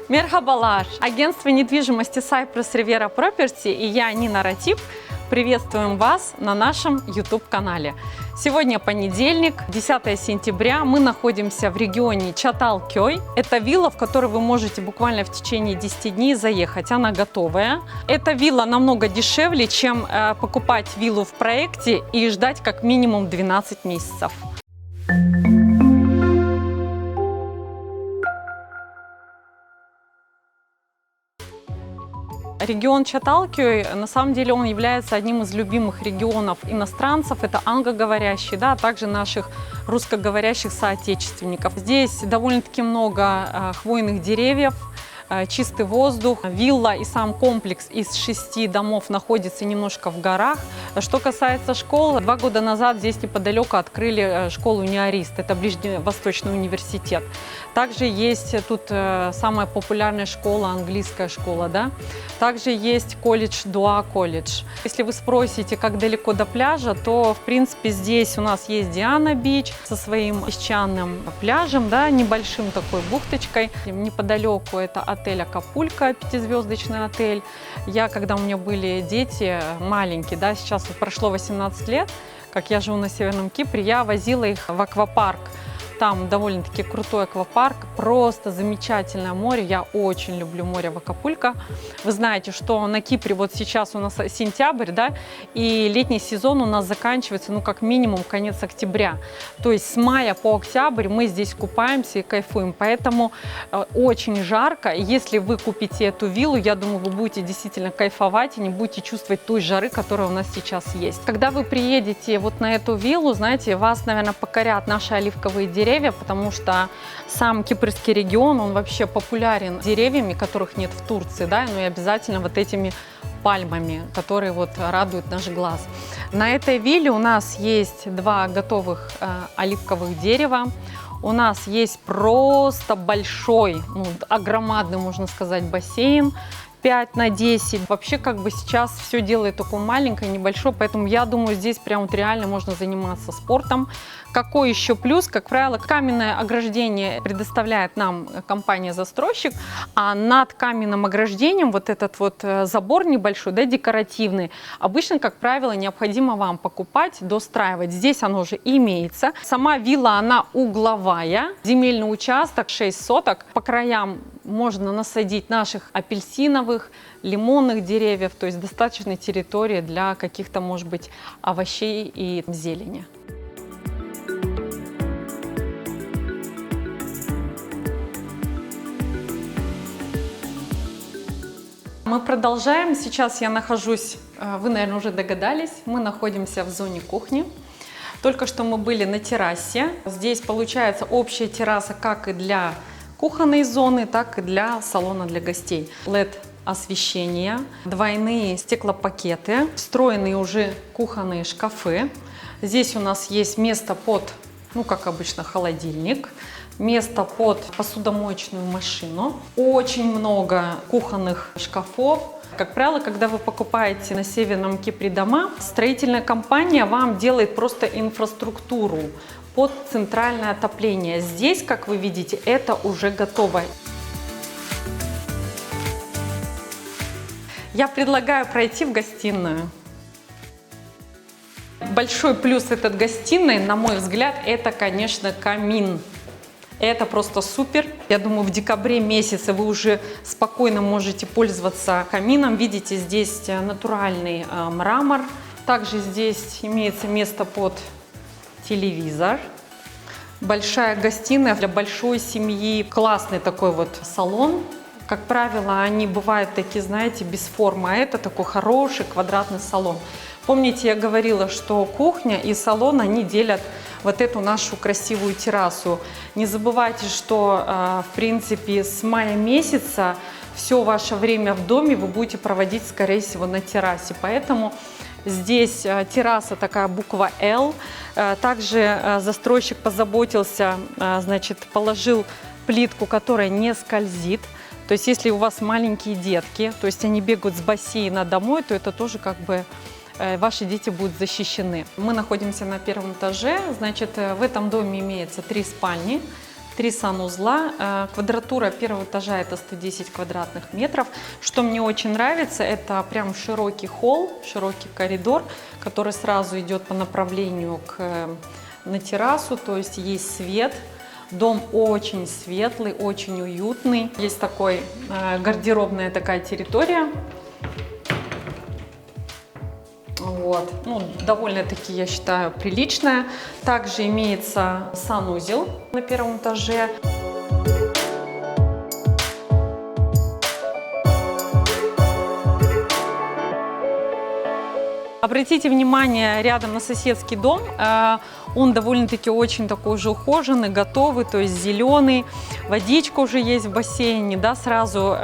Мерхабалар! Агентство недвижимости Cyprus Riviera Property и я, Нина Ратип, приветствуем вас на нашем YouTube-канале. Сегодня понедельник, 10 сентября. Мы находимся в регионе Чаталкёй. Это вилла, в которой вы можете буквально в течение 10 дней заехать. Она готовая. Эта вилла намного дешевле, чем покупать виллу в проекте и ждать как минимум 12 месяцев. Регион Чаталкёй, на самом деле, он является одним из любимых регионов иностранцев. Это англоговорящие, да, а также наших русскоговорящих соотечественников. Здесь довольно-таки много хвойных деревьев, чистый воздух. Вилла и сам комплекс из 6 домов находится немножко в горах. Что касается школы, 2 года назад здесь неподалеку открыли школу Неарист, это Ближневосточный университет. Также есть тут самая популярная школа, английская школа, да. Также есть колледж Дуа колледж. Если вы спросите, как далеко до пляжа, то в принципе здесь у нас есть Диана Бич со своим песчаным пляжем, да, небольшим такой бухточкой. Неподалеку это отель Акапулько, 5-звездочный отель. Когда у меня были дети маленькие, да, сейчас прошло 18 лет, как я живу на Северном Кипре, я возила их в аквапарк. Там довольно-таки крутой аквапарк, просто замечательное море. Я очень люблю море в Акапулько. Вы знаете, что на Кипре вот сейчас у нас сентябрь, да, и летний сезон у нас заканчивается, ну, как минимум, конец октября. То есть с мая по октябрь мы здесь купаемся и кайфуем. Поэтому очень жарко. Если вы купите эту виллу, я думаю, вы будете действительно кайфовать и не будете чувствовать той жары, которая у нас сейчас есть. Когда вы приедете вот на эту виллу, знаете, вас, наверное, покорят наши оливковые деревья, потому что сам кипрский регион, он вообще популярен деревьями, которых нет в Турции, да, ну и обязательно вот этими пальмами, которые вот радуют наш глаз. На этой вилле у нас есть 2 готовых оливковых дерева. У нас есть просто большой, ну, огромадный, можно сказать, бассейн. 5 на 10. Вообще, как бы сейчас все делает такое маленькое, небольшое, поэтому я думаю, здесь прям вот реально можно заниматься спортом. Какой еще плюс? Как правило, каменное ограждение предоставляет нам компания-застройщик, а над каменным ограждением вот этот вот забор небольшой, да, декоративный, обычно, как правило, необходимо вам покупать, достраивать. Здесь оно уже имеется. Сама вилла, она угловая, земельный участок 6 соток, по краям можно насадить наших апельсиновых, лимонных деревьев, то есть достаточной территории для каких-то, может быть, овощей и зелени. Мы продолжаем. Сейчас я нахожусь, вы, наверное, уже догадались, мы находимся в зоне кухни. Только что мы были на террасе. Здесь получается общая терраса как и для кухонной зоны, так и для салона для гостей. LED-освещение, двойные стеклопакеты, встроенные уже кухонные шкафы. Здесь у нас есть место под, ну, как обычно, холодильник. Место под посудомоечную машину. Очень много кухонных шкафов. Как правило, когда вы покупаете на Северном Кипре дома, строительная компания вам делает просто инфраструктуру под центральное отопление. Здесь, как вы видите, это уже готово. Я предлагаю пройти в гостиную. Большой плюс этой гостиной, на мой взгляд, это, конечно, камин. Это просто супер. Я думаю, в декабре месяце вы уже спокойно можете пользоваться камином. Видите, здесь натуральный мрамор. Также здесь имеется место под телевизор. Большая гостиная для большой семьи. Классный такой вот салон. Как правило, они бывают такие, знаете, без формы. А это такой хороший квадратный салон. Помните, я говорила, что кухня и салон, они делят вот эту нашу красивую террасу. Не забывайте, что, в принципе, с мая месяца все ваше время в доме вы будете проводить, скорее всего, на террасе. Поэтому здесь терраса такая, буква «Л». Также застройщик позаботился, значит, положил плитку, которая не скользит. То есть, если у вас маленькие детки, то есть они бегают с бассейна домой, то это тоже как бы ваши дети будут защищены. Мы находимся на 1-м этаже, значит, в этом доме имеется 3 спальни, 3 санузла. Квадратура первого этажа это 110 квадратных метров. Что мне очень нравится, это прям широкий холл, широкий коридор, который сразу идет по направлению на террасу, то есть есть свет. Дом очень светлый, очень уютный. Есть такой гардеробная такая территория. Вот. Ну, довольно-таки, я считаю, приличная. Также имеется санузел на первом этаже. Обратите внимание рядом на соседский дом. Он довольно-таки очень такой уже ухоженный, готовый, то есть зеленый. Водичка уже есть в бассейне, да, сразу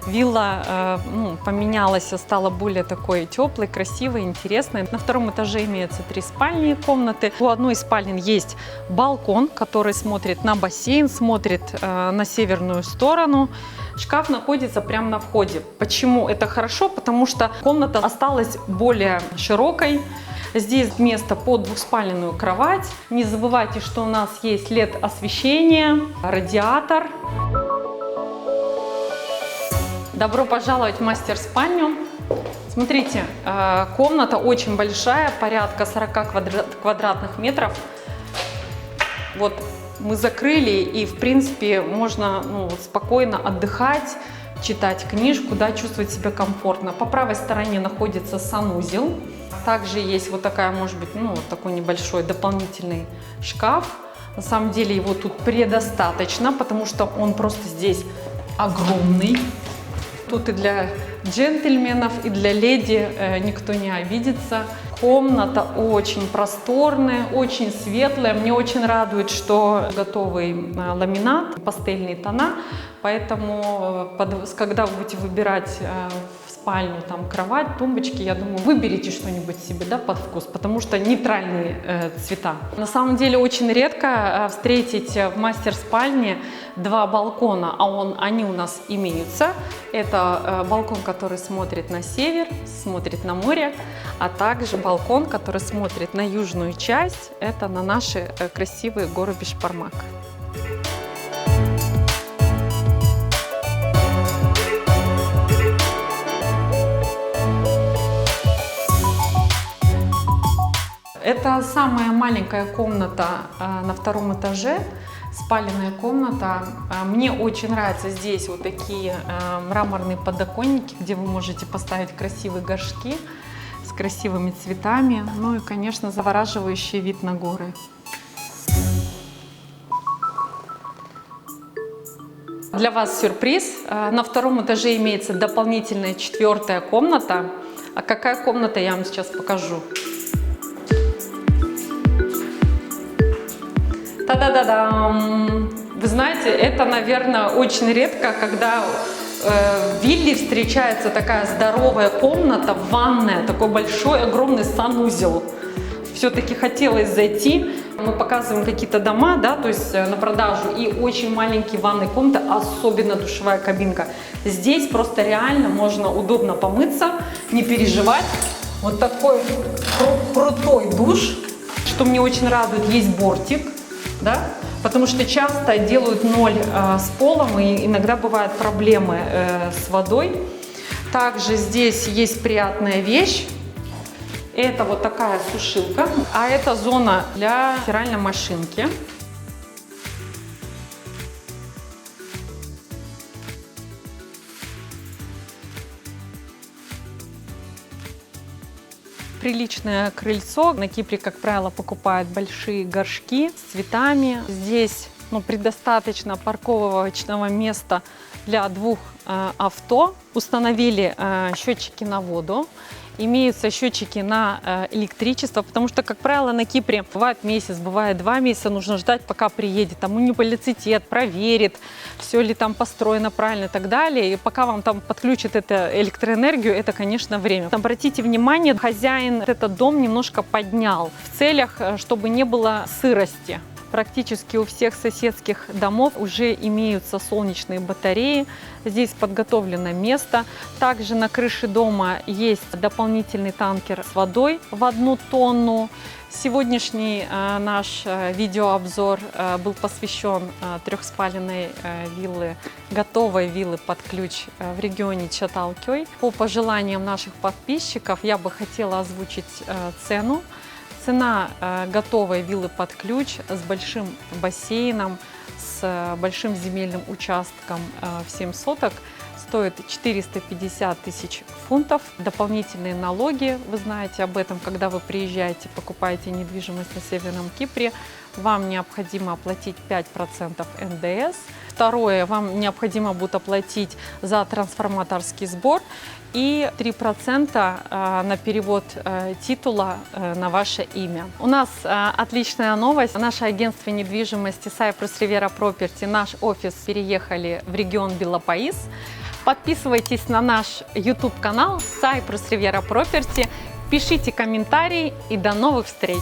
вилла поменялась, стала более такой теплой, красивой, интересной. На втором этаже имеются 3 спальни комнаты. У одной из спален есть балкон, который смотрит на бассейн, смотрит на северную сторону. Шкаф находится прямо на входе. Почему это хорошо? Потому что комната осталась более широкой. Здесь место под двухспальную кровать. Не забывайте, что у нас есть LED-освещение, радиатор. Добро пожаловать в мастер-спальню. Смотрите, комната очень большая, порядка 40 квадратных метров. Вот мы закрыли, и в принципе можно спокойно отдыхать, читать книжку, да, чувствовать себя комфортно. По правой стороне находится санузел. Также есть вот такая, может быть, вот такой небольшой дополнительный шкаф. На самом деле его тут предостаточно, потому что он просто здесь огромный. Тут и для джентльменов, и для леди никто не обидится. Комната очень просторная, очень светлая. Мне очень радует, что готовый ламинат, пастельные тона. Поэтому, когда вы будете выбирать в спальню там кровать, тумбочки, я думаю, выберите что-нибудь себе, да, под вкус, потому что нейтральные цвета. На самом деле очень редко встретить в мастер-спальне 2 балкона, они у нас имеются. Это балкон, который смотрит на север, смотрит на море, а также балкон, который смотрит на южную часть, это на наши красивые горы Бишбармак. Это самая маленькая комната на втором этаже, спаленная комната. Мне очень нравятся здесь вот такие мраморные подоконники, где вы можете поставить красивые горшки с красивыми цветами. Ну и, конечно, завораживающий вид на горы. Для вас сюрприз. На втором этаже имеется дополнительная 4-я комната. А какая комната, я вам сейчас покажу. Та-да-да-дам! Вы знаете, это, наверное, очень редко, когда в вилле встречается такая здоровая комната, ванная, такой большой, огромный санузел. Все-таки хотелось зайти. Мы показываем какие-то дома, да, то есть на продажу, и очень маленькие ванные комнаты, особенно душевая кабинка. Здесь просто реально можно удобно помыться, не переживать. Вот такой крутой душ. Что мне очень радует, есть бортик. Да? Потому что часто делают ноль с полом, и иногда бывают проблемы с водой. Также здесь есть приятная вещь. Это вот такая сушилка, а это зона для стиральной машинки. Приличное крыльцо. На Кипре, как правило, покупают большие горшки с цветами. Здесь предостаточно парковочного места для 2 авто. Установили счетчики на воду. Имеются счетчики на электричество, потому что, как правило, на Кипре бывает месяц, бывает 2 месяца, нужно ждать, пока приедет там муниципалитет, проверит, все ли там построено правильно и так далее. И пока вам там подключат эту электроэнергию, это, конечно, время. Обратите внимание, хозяин этот дом немножко поднял в целях, чтобы не было сырости. Практически у всех соседских домов уже имеются солнечные батареи. Здесь подготовлено место. Также на крыше дома есть дополнительный танкер с водой в 1 тонну. Сегодняшний наш видеообзор был посвящен трехспаленной виллы, готовой виллы под ключ в регионе Чаталкёй. По пожеланиям наших подписчиков я бы хотела озвучить цену. Цена готовой виллы под ключ с большим бассейном, с большим земельным участком в 7 соток стоит 450 тысяч фунтов. Дополнительные налоги, вы знаете об этом, когда вы приезжаете, покупаете недвижимость на Северном Кипре, вам необходимо оплатить 5% НДС. Второе, вам необходимо будет оплатить за трансформаторский сбор и 3% на перевод титула на ваше имя. У нас отличная новость. Наше агентство недвижимости Cyprus Riviera Property, наш офис переехали в регион Белопаис. Подписывайтесь на наш YouTube-канал Cyprus Riviera Property, пишите комментарии и до новых встреч!